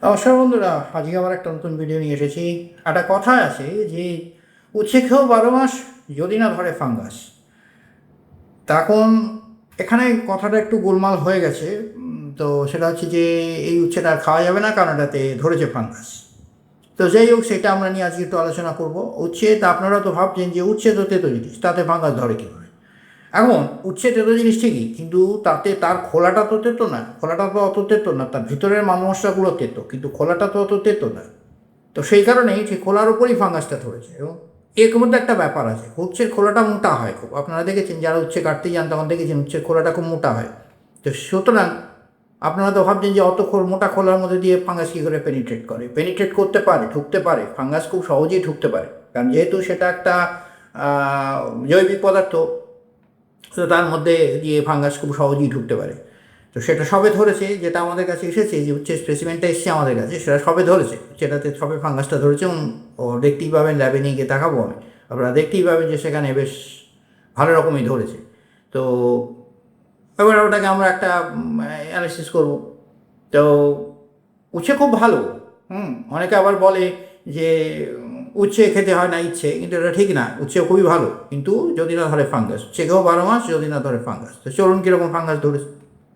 নমস্কার বন্ধুরা, আজকে আবার একটা নতুন ভিডিও নিয়ে এসেছি। একটা কথা আছে যে উচ্ছে খেয়েও 12 মাস, যদি না ধরে ফাঙ্গাস। তখন এখানে কথাটা একটু গোলমাল হয়ে গেছে। তো সেটা হচ্ছে যে এই উচ্ছেটা আর খাওয়া যাবে না, কারণ এটাতে ধরেছে ফাঙ্গাস। তো যাই হোক, সেটা আমরা নিয়ে আজকে একটু আলোচনা করব। উচ্ছে, তা আপনারা তো ভাবছেন যে উচ্ছে তো তেতো জিনিস, তাতে ফাঙ্গাস ধরে কীভাবে। এখন উচ্ছে তেতো জিনিস ঠিকই, কিন্তু তাতে তার খোলাটা তো তেতো না, খোলাটা তো অত তেতো না, তার ভিতরের মাল মশলাগুলো তেতো, কিন্তু খোলাটা তো অত তেতো না। তো সেই কারণেই ঠিক খোলার উপরই ফাঙ্গাসটা ধরেছে। এবং এর মধ্যে একটা ব্যাপার আছে, উচ্ছের খোলাটা মোটা হয় খুব। আপনারা দেখেছেন, যারা উচ্ছে কাটতে যান তখন দেখেছেন উচ্ছের খোলাটা খুব মোটা হয়। তো সুতরাং আপনারা তো ভাবছেন যে অত মোটা খোলার মধ্যে দিয়ে ফাঙ্গাস কী করে পেনিট্রেট করে। পেনিট্রেট করতে পারে, ঢুকতে পারে, ফাঙ্গাস খুব সহজেই ঢুকতে পারে, কারণ যেহেতু সেটা একটা জৈবিক পদার্থ। তো তার মধ্যে দিয়ে ফাঙ্গাস খুব সহজেই ঢুকতে পারে। তো সেটা সবে ধরেছে, যেটা আমাদের কাছে এসেছে, যে হচ্ছে স্পেসিমেন্টটা এসছে আমাদের কাছে, সেটা সবে ধরেছে, সেটাতে সবে ফাঙ্গাসটা ধরেছে। এবং ও দেখতেই পাবেন, ল্যাবে নিয়ে গিয়ে দেখাবো আমি, আপনারা দেখতেই পাবেন যে সেখানে বেশ ভালো রকমই ধরেছে। তো এবার ওটাকে আমরা একটা অ্যানালিসিস করব। তো উচ্ছে খুব ভালো। অনেকে আবার বলে যে উচ্ছে খেতে হয় না ইচ্ছে, কিন্তু এটা ঠিক না। উচ্ছে খুবই ভালো, কিন্তু যদি না ধরে ফাঙ্গাস। উচ্ছে খেয়েও 12 মাস, যদি না ধরে ফাঙ্গাস। তো চলুন কীরকম ফাঙ্গাস ধরেছে,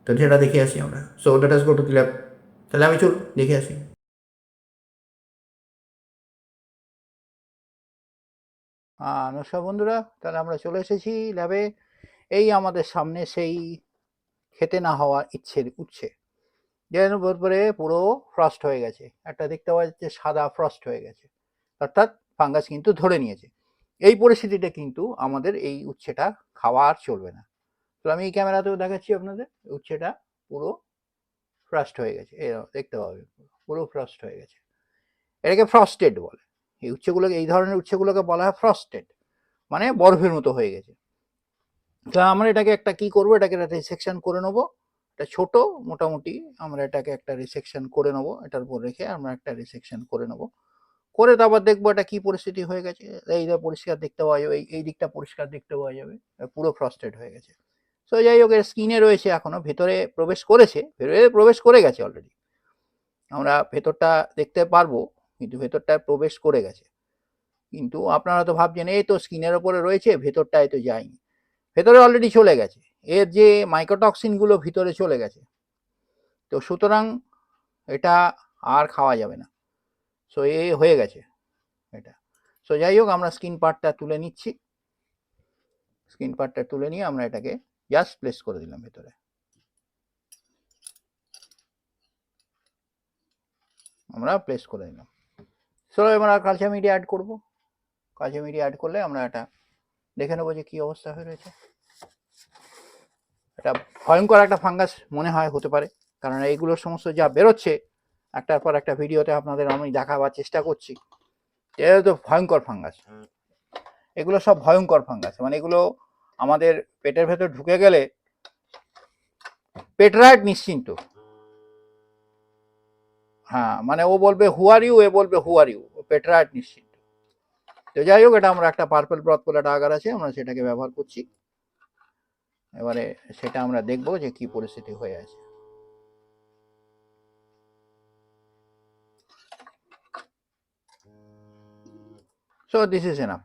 তো সেটা দেখে আসি আমরা। So let us go to the lab. তাহলে আমি চলুন দেখে আসি। নমস্কার বন্ধুরা, তাহলে আমরা চলে এসেছি ল্যাবে। এই আমাদের সামনে সেই খেতে না হওয়া ইচ্ছের উচ্ছে, যেন পরে পুরো ফ্রস্ট হয়ে গেছে। একটা দেখতে পাওয়া যাচ্ছে সাদা ফ্রস্ট হয়ে গেছে, অর্থাৎ ফাঙ্গাস কিন্তু ধরে নিয়েছে। এই পরিস্থিতিটা কিন্তু আমাদের এই উচ্ছেটা খাওয়া আর চলবে না। তো আমি এই ক্যামেরাতেও দেখাচ্ছি আপনাদের, উচ্ছেটা পুরো ফ্রস্ট হয়ে গেছে। দেখতে পাবেন পুরো ফ্রস্ট হয়ে গেছে। এটাকে ফ্রস্টেড বলে। এই উচ্ছেগুলোকে, এই ধরনের উচ্ছেগুলোকে বলা হয় ফ্রস্টেড, মানে বরফের মতো হয়ে গেছে। তো আমরা এটাকে একটা কি করবো, এটাকে একটা রিসেকশন করে নেবো। এটা ছোট, মোটামুটি আমরা এটাকে একটা রিসেকশন করে নেবো। এটার উপর রেখে আমরা একটা রিসেকশন করে নেবো, করে তারপর দেখবো এটা কি পরিস্থিতি হয়ে গেছে। এই পরিষ্কার দেখতে পাওয়া যাবে, এই দিকটা পরিষ্কার দেখতে পাওয়া যাবে, পুরো ফ্রস্টেড হয়ে গেছে। সো যাই হোক, এর স্কিনে রয়েছে, এখনো ভেতরে প্রবেশ করেছে, ভেতরে প্রবেশ করে গেছে অলরেডি। আমরা ভেতরটা দেখতে পারবো, কিন্তু ভেতরটায় প্রবেশ করে গেছে। কিন্তু আপনারা তো ভাবছেন এই তো স্কিনের ওপরে রয়েছে, ভেতরটায় তো যায়নি। ভেতরে অলরেডি চলে গেছে, এর যে মাইক্রোটক্সিনগুলো ভিতরে চলে গেছে। তো সুতরাং এটা আর খাওয়া যাবে না। সো হয়ে গেছে এটা। সো যাই হোক, আমরা স্কিন পার্টটা তুলে নিচ্ছি। স্কিন পার্টটা তুলে নিয়ে আমরা এটাকে জাস্ট প্লেস করে দিলাম ভেতরে। আমরা প্লেস করে দিলাম। সো এবার আর কালচার মিডিয়া অ্যাড করবো। কালচার মিডিয়া অ্যাড করলে আমরা এটা দেখে নেবো যে কী অবস্থা হয়ে রয়েছে। এটা ভয়ঙ্কর একটা ফাঙ্গাস মনে হয়, হতে পারে, কারণ এইগুলোর সমস্ত যা বেরোচ্ছে একটার পর একটা ভিডিওতে আপনাদের আমি দেখাবার চেষ্টা করছি। এটা তো ভয়ঙ্কর ফাঙ্গাস, এগুলো সব ভয়ঙ্কর ফাঙ্গাস। মানে এগুলো আমাদের পেটের ভেতর ঢুকে গেলে পেটরাইট নিশ্চিন্ত। হ্যাঁ, মানে ও বলবে হু আর ইউ, এ বলবে হু আর ইউ, পেটরাইট নিশ্চিন্ত। তো যাই হোক, এটা আমরা একটা পার্পল ব্রথ বলে একটা আগার আছে, আমরা সেটাকে ব্যবহার করছি। এবারে সেটা আমরা দেখবো যে কি পরিস্থিতি হয়ে আছে। সো দিস ইজ এনাফ,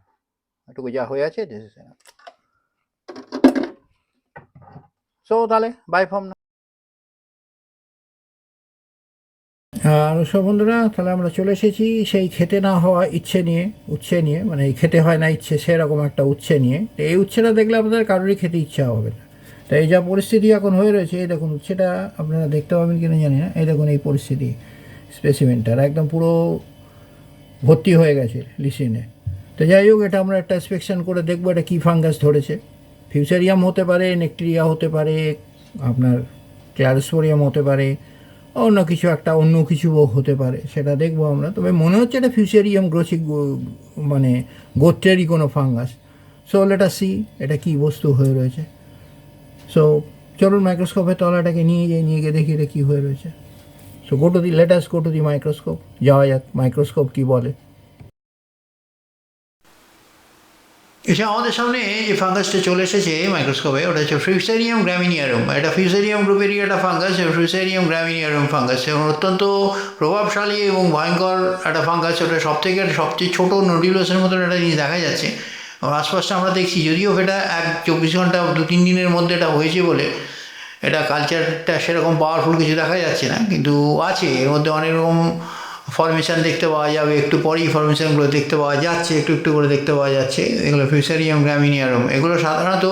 এটুকু যা হয়ে আছে, দিস ইজ এনাফ। সো তাহলে বাই ফ্রম। সব বন্ধুরা, তাহলে আমরা চলে এসেছি সেই খেতে না হওয়া ইচ্ছে নিয়ে, উচ্ছে নিয়ে, মানে এই খেতে হয় না ইচ্ছে, সেরকম একটা উচ্ছে নিয়ে। তো এই উচ্ছেটা দেখলে আপনাদের কারোরই খেতে ইচ্ছা হবে না। তো এই যা পরিস্থিতি এখন হয়ে রয়েছে, এই দেখুন উচ্ছেটা আপনারা দেখতে পাবেন কিনা জানি না, এই দেখুন এই পরিস্থিতি। স্পেসিমেন্টার একদম পুরো ভর্তি হয়ে গেছে লিসিনে। তো যাই হোক, এটা আমরা একটা ইন্সপেকশন করে দেখবো এটা কী ফাঙ্গাস ধরেছে। ফিউচারিয়াম হতে পারে, নেকটেরিয়া হতে পারে, আপনার ক্লারোস্পোরিয়াম হতে পারে, অন্য কিছু একটা, অন্য কিছুও হতে পারে, সেটা দেখবো আমরা। তবে মনে হচ্ছে এটা ফিউচারিয়াম গ্রোসিক, মানে গোত্রেরই কোনো fungus. So let us see এটা কী বস্তু হয়ে রয়েছে। সো চলুন মাইক্রোস্কোপের তলাটাকে নিয়ে যাই, নিয়ে গিয়ে দেখি এটা কী হয়ে রয়েছে। So go to the, let us go to the microscope. যাওয়া যাক, মাইক্রোস্কোপ কী বলে। এসে আমাদের সামনে যে ফাঙ্গাসটা চলে এসেছে মাইক্রোস্কোপে, ওটা হচ্ছে ফিউসেরিয়াম গ্রামিনিয়ারুম। এটা ফিউসেরিয়াম গ্রুপেরই একটা ফাঙ্গাস, ফিউসেরিয়াম গ্রামিনিয়ারুম ফাঙ্গাস, এবং অত্যন্ত প্রভাবশালী এবং ভয়ঙ্কর একটা ফাঙ্গাস। ওটা সবচেয়ে ছোটো নোডিউলাসের মতন একটা জিনিস দেখা যাচ্ছে এবং আশপাশটা আমরা দেখছি। যদিও এটা 24 ঘন্টা 2-3 দিনের মধ্যে এটা হয়েছে বলে এটা কালচারটা সেরকম পাওয়ারফুল কিছু দেখা যাচ্ছে না, কিন্তু আছে এর মধ্যে অনেক রকম ফরমেশান দেখতে পাওয়া যাবে। একটু পরেই ফরমেশানগুলো দেখতে পাওয়া যাচ্ছে, একটু একটু করে দেখতে পাওয়া যাচ্ছে। এগুলো ফিউসেরিয়াম গ্রামিনিয়ারুম। এগুলো সাধারণত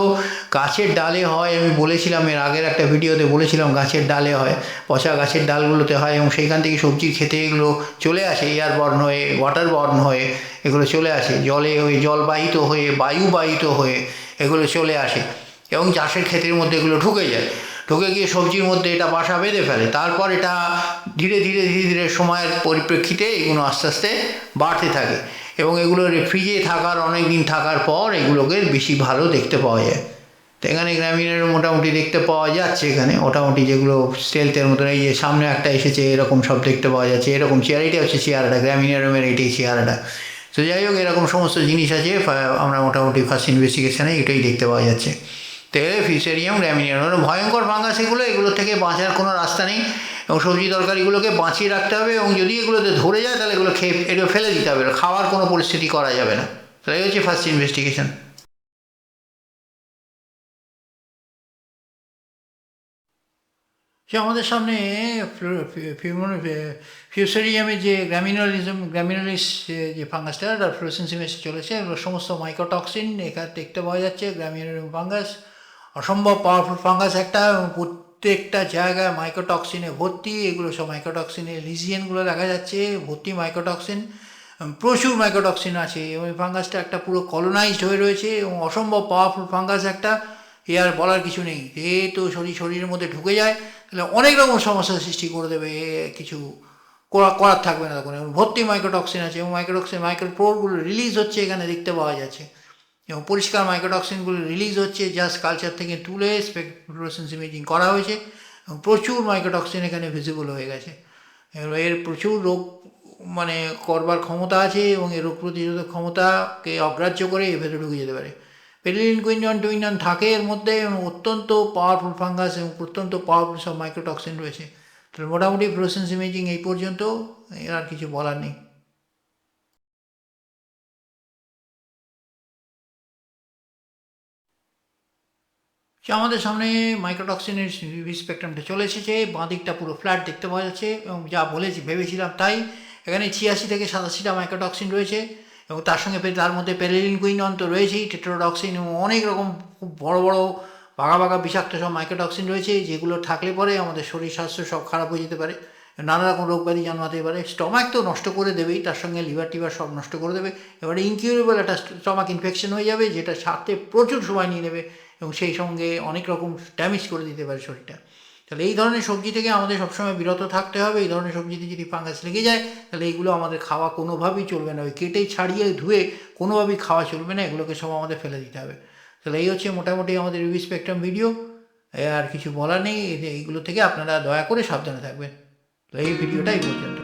গাছের ডালে হয়। আমি বলেছিলাম এর আগের একটা ভিডিওতে বলেছিলাম গাছের ডালে হয়, পচা গাছের ডালগুলোতে হয়, এবং সেইখান থেকে সবজির খেতে এগুলো চলে আসে এয়ারবর্ন হয়ে, ওয়াটারবর্ন হয়ে এগুলো চলে আসে, জলে হয়ে, জলবাহিত হয়ে, বায়ুবাহিত হয়ে এগুলো চলে আসে এবং চাষের ক্ষেতের মধ্যে এগুলো ঢুকে যায়। ঢুকে গিয়ে সবজির মধ্যে এটা বাসা বেঁধে ফেলে। তারপর এটা ধীরে ধীরে ধীরে ধীরে সময়ের পরিপ্রেক্ষিতে এগুলো আস্তে আস্তে বাড়তে থাকে এবং এগুলো ফ্রিজে থাকার অনেক দিন থাকার পর এগুলোকে বেশি ভালো দেখতে পাওয়া যায়। তো এখানে গ্রামিনের মোটামুটি দেখতে পাওয়া যাচ্ছে, এখানে মোটামুটি যেগুলো স্টেলথের মতন, এই যে সামনে একটা এসেছে এরকম সব দেখতে পাওয়া যাচ্ছে। এরকম চেয়ার, এইটা হচ্ছে চেয়ারটা, গ্রামিনিয়ারুমের এইটাই চেয়ারটা। তো যাই হোক, এরকম সমস্ত জিনিস আছে। আমরা মোটামুটি ফার্স্ট ইনভেস্টিগেশনে এটাই দেখতে পাওয়া যাচ্ছে। তো ফিউসেরিয়াম গ্রামিনিয়ারুম ভয়ঙ্কর ফাঙ্গাস। এগুলো থেকে বাঁচার কোনো রাস্তা নেই এবং সবজি তরকারিগুলোকে বাঁচিয়ে রাখতে হবে, এবং যদি এগুলোতে ধরে যায় তাহলে এগুলো ফেলে দিতে হবে, খাওয়ার কোনো পরিস্থিতি করা যাবে না। তাই হচ্ছে ফার্স্ট ইনভেস্টিগেশন। সে আমাদের সামনে ফিউসেরিয়ামের যে গ্রামিনোলিস যে ফাঙ্গাসটা, তার ফ্লোরেসেন্সিম এসে চলেছে। এগুলো সমস্ত মাইক্রোটক্সিন এখানে দেখতে পাওয়া যাচ্ছে। গ্রামিনোলিয়াম ফাঙ্গাস অসম্ভব পাওয়ারফুল ফাঙ্গাস একটা, এবং প্রত্যেকটা জায়গায় মাইক্রোটক্সিনে ভর্তি। এগুলো সব মাইক্রোটক্সিনের লিজিয়ানগুলো দেখা যাচ্ছে, ভর্তি মাইক্রোটক্সিন, প্রচুর মাইক্রোটক্সিন আছে। এবং এই ফাঙ্গাসটা একটা পুরো কলোনাইজড হয়ে রয়েছে এবং অসম্ভব পাওয়ারফুল ফাঙ্গাস একটা। এ আর বলার কিছু নেই। এ তো শরীরের মধ্যে ঢুকে যায় তাহলে অনেক রকম সমস্যার সৃষ্টি করে দেবে। কিছু করার থাকবে না তখন। এবং ভর্তি মাইক্রোটক্সিন আছে, এবং মাইক্রোপ্রোরগুলো রিলিজ হচ্ছে, এখানে দেখতে পাওয়া যাচ্ছে। এবং পরিষ্কার মাইক্রোটক্সিনগুলো রিলিজ হচ্ছে, জাস্ট কালচার থেকে তুলে ফ্লোরেসেন্স ইমেজিং করা হয়েছে এবং প্রচুর মাইক্রোটক্সিন এখানে ভিজিবল হয়ে গেছে। এর প্রচুর রোগ মানে করবার ক্ষমতা আছে, এবং এই রোগ প্রতিরোধক ক্ষমতাকে অগ্রাহ্য করে এর ভেতরে ঢুকে যেতে পারে। পেরিলিন কুইনন থাকে এর মধ্যে, এবং অত্যন্ত পাওয়ারফুল ফাঙ্গাস এবং অত্যন্ত পাওয়ারফুল সব মাইক্রোটক্সিন রয়েছে। তাহলে মোটামুটি ফ্লোরেসেন্স ইমেজিং এই পর্যন্ত, এর আর কিছু বলার নেই। আমাদের সামনে মাইক্রোটক্সিনের স্পেকট্রামটা চলে এসেছে। বাঁ দিকটা পুরো ফ্ল্যাট দেখতে পাওয়া যাচ্ছে, এবং যা ভেবেছিলাম তাই। এখানে 86 থেকে 87টা মাইক্রোটক্সিন রয়েছে, এবং তার সঙ্গে তার মধ্যে পেরিলিন কুইনন তো রয়েছেই, টেট্রাডক্সিন, এবং অনেক রকম খুব বড় বড় বাঘা বিষাক্ত সব মাইক্রোটক্সিন রয়েছে, যেগুলো থাকলে পরে আমাদের শরীর স্বাস্থ্য সব খারাপ হয়ে যেতে পারে, নানা রকম রোগ ব্যাধি জন্মাতে পারে। স্টমাক তো নষ্ট করে দেবেই, তার সঙ্গে লিভার টিভার সব নষ্ট করে দেবে। এবারে ইনকিউরেবল একটা স্টমাক ইনফেকশন হয়ে যাবে, যেটা সারতে প্রচুর সময় নিয়ে নেবে এবং সেই সঙ্গে অনেক রকম ড্যামেজ করে দিতে পারে শরীরটা। তাহলে এই ধরনের সবজি থেকে আমাদের সবসময় বিরত থাকতে হবে। এই ধরনের সবজিতে যদি ফাঙ্গাস লেগে যায় তাহলে এইগুলো আমাদের খাওয়া কোনোভাবেই চলবে না। ওই কেটে ছাড়িয়ে ধুয়ে কোনোভাবেই খাওয়া চলবে না, এগুলোকে সব আমাদের ফেলে দিতে হবে। তাহলে এই হচ্ছে মোটামুটি আমাদের ইউভি স্পেকট্রাম ভিডিও। আর কিছু বলার নেই। এইগুলো থেকে আপনারা দয়া করে সাবধানে থাকবেন। তো এই ভিডিওটাই পর্যন্ত।